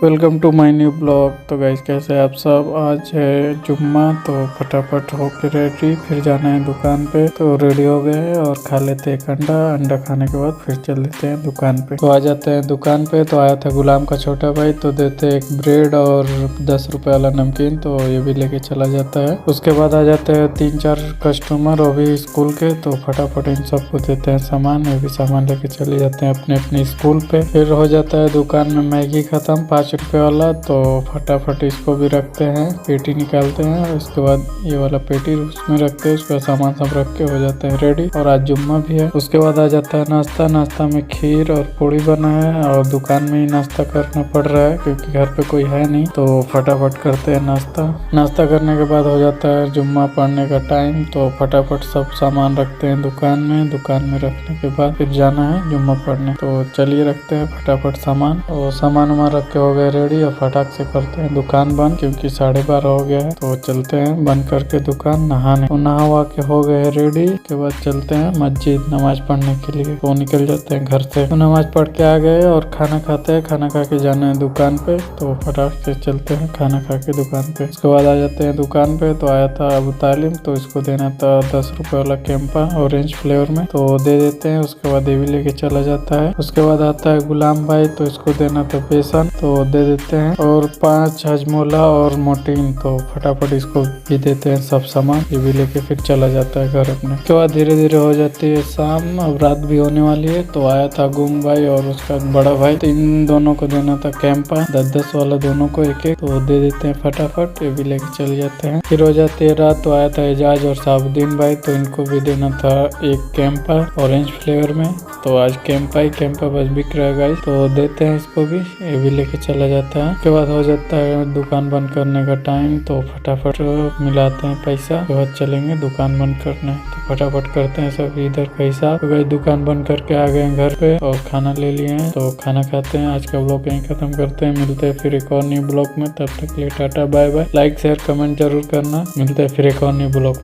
Welcome to my new blog. तो guys कैसे हैं आप सब। आज है जुम्मा तो फटाफट होके रेडी, फिर जाना है दुकान पे। तो रेडी हो गए हैं और खा लेते हैं एक अंडा खाने के बाद फिर चल देते हैं दुकान पे। तो आ जाते हैं दुकान पे। तो आया था गुलाम का छोटा भाई, तो देते एक ब्रेड और 10 रुपए वाला नमकीन, तो ये भी लेके चला जाता है। उसके बाद आ जाते हैं 3-4 कस्टमर, वो भी स्कूल के, तो फटाफट इन सबको देते हैं सामान। ये भी सामान लेके चले जाते हैं अपने अपने स्कूल पे। फिर हो जाता है दुकान में मैगी खत्म 5 रुपए वाला, तो फटाफट इसको भी रखते हैं, पेटी निकालते हैं। उसके बाद ये वाला पेटी उसमें रखते हैं, उसका सामान सब रख के हो जाते हैं रेडी। और आज जुम्मा भी है। उसके बाद आ जाता है नाश्ता में खीर और पूड़ी बना है, और दुकान में ही नाश्ता करना पड़ रहा है क्योंकि घर पे कोई है नहीं। तो फटाफट करते हैं नाश्ता करने के बाद हो जाता है जुम्मा पढ़ने का टाइम। तो फटाफट सब सामान रखते हैं दुकान में रखने के बाद फिर जाना है जुम्मा पढ़ने। तो चलिए रखते हैं फटाफट सामान, और सामान रख के हो गए रेडी। और फटाक से करते हैं दुकान बंद क्योंकि 12:30 हो गया है। तो चलते हैं बंद करके दुकान नहाने। तो नहा के हो गए रेडी। के बाद चलते हैं मस्जिद नमाज पढ़ने के लिए। तो निकल जाते हैं घर से। तो नमाज पढ़ के आ गए और खाना खाते हैं। खाना खा के जाना है दुकान पे। तो फटाक से चलते हैं खाना खा के दुकान पे। उसके बाद आ जाते हैं दुकान पे। तो आया था अबू तालिम, तो इसको देना था 10 रुपए वाला कैंपा ऑरेंज फ्लेवर में, तो दे देते हैं। उसके बाद ये भी लेके चला जाता है। उसके बाद आता है गुलाम भाई, तो इसको देना था बेसन, तो दे देते हैं। और 5 हजमोला और मोटीन, तो फटाफट इसको भी देते हैं सब सामान। ये भी लेके फिर चला जाता है घर अपने। उसके बाद धीरे धीरे हो जाती है शाम, अब रात भी होने वाली है। तो आया था गुम भाई और उसका बड़ा भाई, तो इन दोनों को देना था कैंपा 10-10 वाला, दोनों को एक एक, तो दे देते हैं फटाफट। ये भी लेके चले जाते हैं। फिर हो जाती है रात। तो आया था एजाज और साबुद्दीन भाई, तो इनको भी देना था एक कैंपा ऑरेंज फ्लेवर में। तो आज कैंपा बस बिक रहा है गाइस, तो देते हैं इसको भी। ये भी लेके चला जाता है। उसके बाद हो जाता है दुकान बंद करने का टाइम। तो फटाफट मिलाते हैं पैसा, उसके बाद चलेंगे दुकान बंद करने। तो फटाफट करते हैं सब इधर का हिसाब। तो दुकान बंद करके आ गए घर पे और खाना ले लिए हैं। तो खाना खाते हैं। आज का ब्लॉग यहीं खत्म करते हैं। मिलते हैं फिर एक और न्यू ब्लॉग में। तब तक के लिए tata bye bye. Like share comment जरूर करना। मिलते हैं फिर एक और न्यू ब्लॉग।